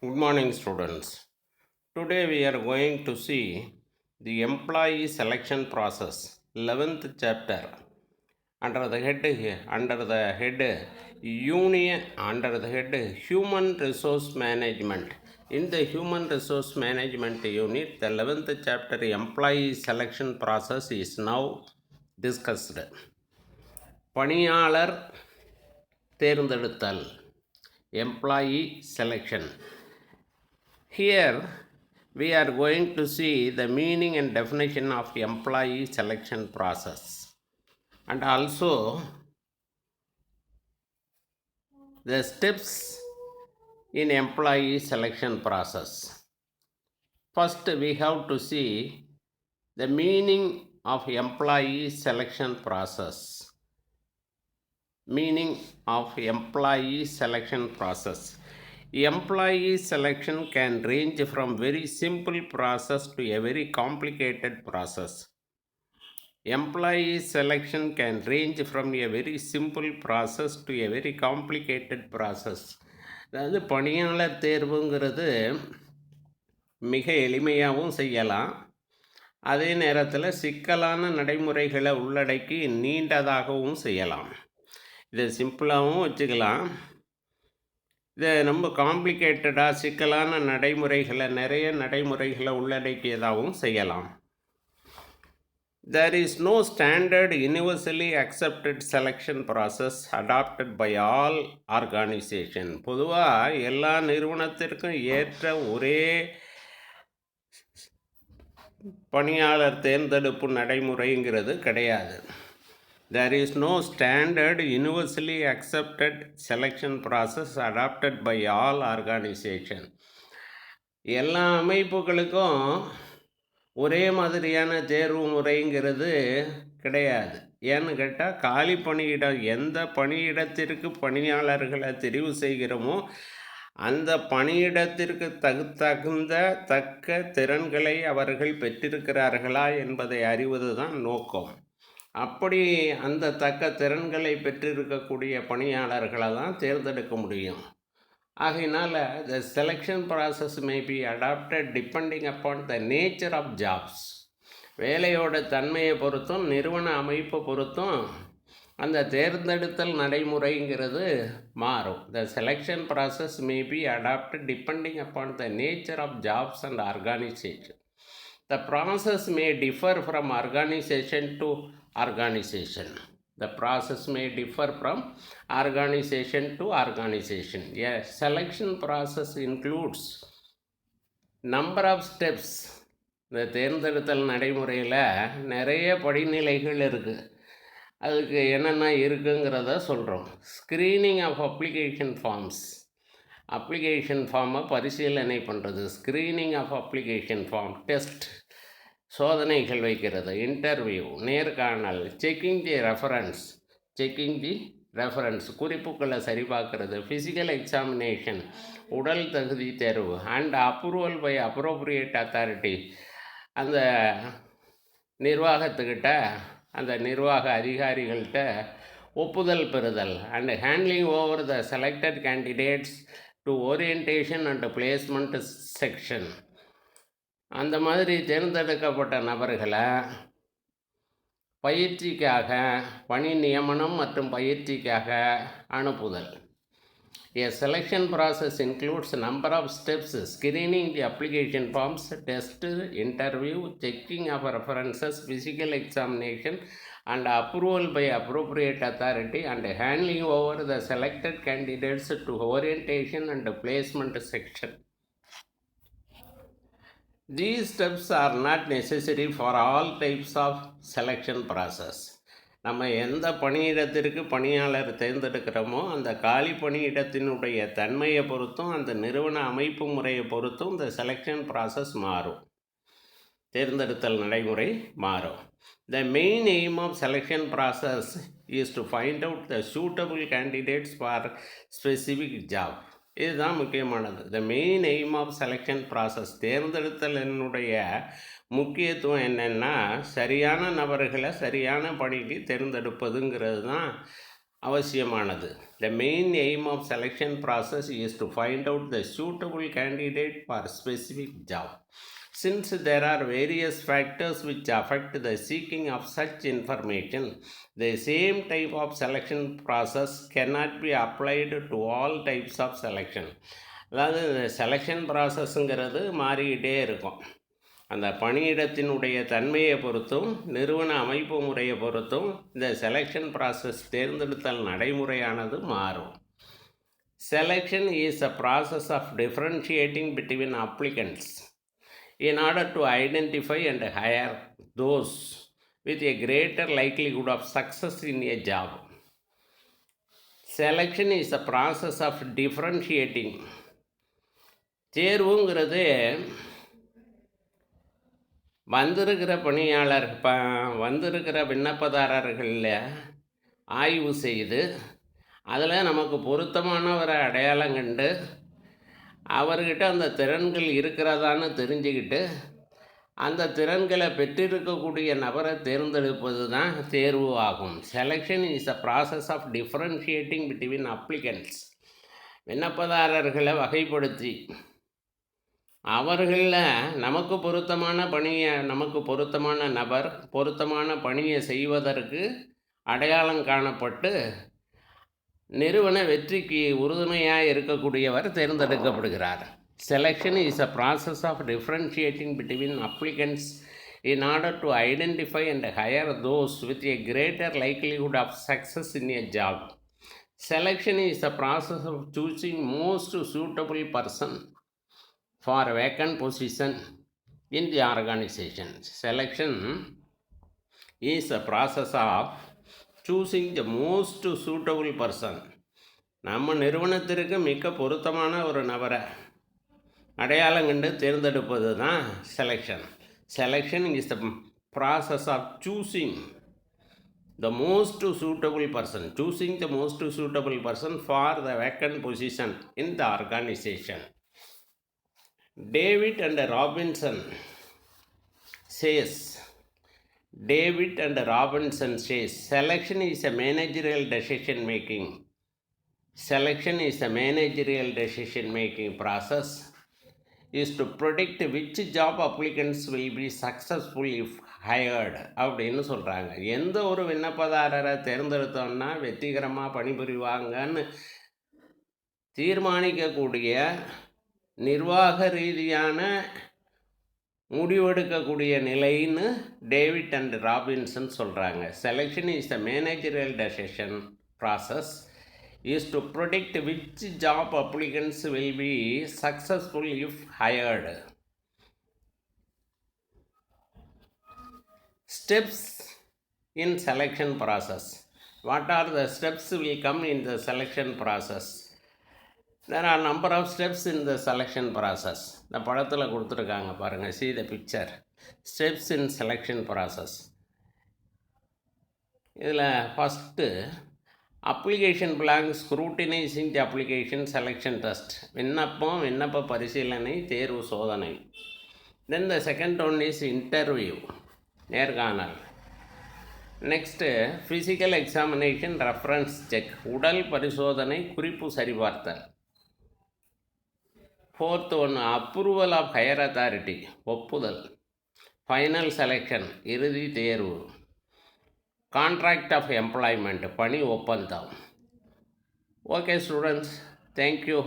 Good morning, students. Today we are going to see the employee selection process, 11th chapter, under the head human resource management. In the human resource management unit, the 11th chapter employee selection process is now discussed. பணியாளர் தேர்ந்தெடுத்தல், employee selection. Here we are going to see the meaning and definition of employee selection process and also the steps in employee selection process. First, we have to see the meaning of employee selection process. Meaning of employee selection process. Employee selection can range from very simple process to a very complicated process. Employee selection can range from a very simple process to a very complicated process. அதாவது பணியாளர் தேர்வுங்கிறது மிக எளிமையாகவும் செய்யலாம், அதே நேரத்தில் சிக்கலான நடைமுறைகளை உள்ளடக்கி நீண்டதாகவும் செய்யலாம். இதை சிம்பிளாகவும் வச்சுக்கலாம், இதை ரொம்ப காம்ப்ளிகேட்டடாக சிக்கலான நிறைய நடைமுறைகளை உள்ளடக்கியதாகவும் செய்யலாம். There is no standard universally accepted selection process adopted by all organization. பொதுவாக எல்லா நிறுவனத்திற்கும் ஏற்ற ஒரே பணியாளர் தேர்ந்தெடுப்பு நடைமுறைங்கிறது கிடையாது. There is no standard universally accepted selection process adopted by all organization. எல்லா அமைப்புகளுக்கும் ஒரே மாதிரியான தேர்வு முறைங்கிறது கிடையாது. ஏன்னு கேட்டால், காலி பணியிடம் எந்த பணியிடத்திற்கு பணியாளர்களை தெரிவு செய்கிறோமோ அந்த பணியிடத்திற்கு தக்க திறன்களை அவர்கள் பெற்றிருக்கிறார்களா என்பதை அறிவது தான் நோக்கம். அப்படி அந்த தக்க திறன்களை பெற்றிருக்கக்கூடிய பணியாளர்களை தான் தேர்ந்தெடுக்க முடியும். ஆகையினால் the selection process may be adopted depending upon the nature of jobs. வேலையோட தன்மையை பொறுத்தும் நிறுவன அமைப்பை பொறுத்தும் அந்த தேர்ந்தெடுத்தல் நடைமுறைங்கிறது மாறும். The selection process may be adopted depending upon the nature of jobs and organization. The process may differ from organization to organization. The process may differ from organization to organization. A selection process includes number of steps. இந்த தேர்ந்தெடுத்தல் நடைமுறையில் நிறைய படிநிலைகள் இருக்குது. அதுக்கு என்னென்ன இருக்குங்கிறத சொல்கிறோம். Screening of application forms. Application ஃபார்மை பரிசீலனை பண்ணுறது. Screening of application form. Test, சோதனைகள் வைக்கிறது. இன்டர்வியூ, நேர்காணல். செக்கிங் தி ரெஃபரன்ஸ், குறிப்புகளை சரிபார்க்கறது. ஃபிசிக்கல் எக்ஸாமினேஷன், உடல் தகுதி தேர்வு. And approval by appropriate authority, அந்த நிர்வாகத்துக்கிட்ட அந்த நிர்வாக அதிகாரிகள்கிட்ட ஒப்புதல் பெறுதல். And handling over the selected candidates to orientation and placement section. அந்த மாதிரி தேர்ந்தெடுக்கப்பட்ட நபர்களை பயிற்சிக்காக, பணி நியமனம் மற்றும் பயிற்சிக்காக அனுப்புதல். A selection process includes number of steps: screening the application forms, test, interview, checking of references, physical examination, and approval by appropriate authority, and handing over the selected candidates to orientation and placement section. These steps are not necessary for all types of selection process. நம்ம எந்த பணியிடத்திற்கு பணியாளர் தேர்ந்தெடுக்கிறோமோ அந்த காலி பணியிடத்தினுடைய தன்மையை பொறுத்தும் அந்த நிறுவன அமைப்பு முறையை பொறுத்தும் இந்த செலெக்ஷன் ப்ராசஸ் மாறும், தேர்ந்தெடுத்தல் நடைமுறை மாறும். The main aim of selection process is to find out the suitable candidates for specific job. இதுதான் முக்கியமானது. The main aim of selection process, தேர்ந்தெடுத்தலினுடைய முக்கியத்துவம் என்னென்னா சரியான நபர்களை சரியான பணிக்கு தேர்ந்தெடுப்பதுங்கிறது தான் அவசியமானது. The main aim of selection process is to find out the suitable candidate for a specific job. Since there are various factors which affect the seeking of such information, the same type of selection process cannot be applied to all types of selection. அதாவது selection ப்ராசஸ்ஸுங்கிறது மாறிக்கிட்டே இருக்கும். அந்த பணியிடத்தினுடைய தன்மையை பொறுத்தும் நிறுவன அமைப்பு முறையை பொறுத்தும் இந்த செலெக்ஷன் ப்ராசஸ் தேர்ந்தெடுத்தல் நடைமுறையானது மாறும். Selection is a process of differentiating between applicants in order to identify and hire those with a greater likelihood of success in a job. Selection is a process of differentiating. தேர்வுங்கிறது வந்திருக்கிற விண்ணப்பதாரர்களில் ஆய்வு செய்து அதில் நமக்கு பொருத்தமானவரை அடையாளம் கண்டு அவர்கிட்ட அந்த திறன்கள் இருக்கிறதான்னு தெரிஞ்சுக்கிட்டு அந்த திறன்களை பெற்றிருக்கக்கூடிய நபரை தேர்ந்தெடுப்பது தான் தேர்வு ஆகும். Selection is a process of differentiating between applicants. விண்ணப்பதாரர்களை வகைப்படுத்தி அவர்களில் நமக்கு பொருத்தமான நபர் பொருத்தமான பணியை செய்வதற்கு அடையாளம் காணப்பட்டு நிறுவன வெற்றிக்கு உறுதுணையாக இருக்கக்கூடியவர் தேர்ந்தெடுக்கப்படுகிறார். Selection is a process of differentiating between applicants in order to identify and hire those with a greater likelihood of success in a job. Selection is a process of choosing most suitable person for a vacant position in the organization. Selection is a process of choosing the most suitable person. நம்ம நிறுவனத்திற்கு மிக பொருத்தமான ஒரு நபரை அடையாளம் கண்டு தேர்ந்தெடுப்பது தான் selection. Selection is the process of choosing the most suitable person for the vacant position in the organization. David and Robinson says, selection is a managerial decision making process is to predict which job applicants will be successful if hired அப்படின்னு சொல்கிறாங்க. எந்த ஒரு விண்ணப்பதாரரை தேர்ந்தெடுத்தோம்னா வெற்றிகரமாக பணிபுரிவாங்கன்னு தீர்மானிக்கக்கூடிய நிர்வாக ரீதியான முடிவெடுக்கக்கூடிய நிலைன்னு David and Robinson சொல்கிறாங்க. Selection is the managerial decision process is to predict which job applicants will be successful if hired. Steps in selection process. What are the steps will come in the selection process? There are number of steps in the selection process. இந்த படத்தில் கொடுத்துருக்காங்க பாருங்கள். See the picture. Steps in selection process. இதில் first application blank scrutinising the application selection test. விண்ணப்ப பரிசீலனை தேர்வு சோதனை. Then the second one is interview நேர்காணல். Next physical examination reference check உடல் பரிசோதனை குறிப்பு சரிபார்த்தல். Fourth one approval of higher authority ஒப்புதல். ஃபைனல் செலெக்ஷன் இறுதி தேர்வு. கான்ட்ராக்ட் ஆஃப் எம்ப்ளாய்மெண்ட் பணி ஒப்பந்தம். Okay students, thank you.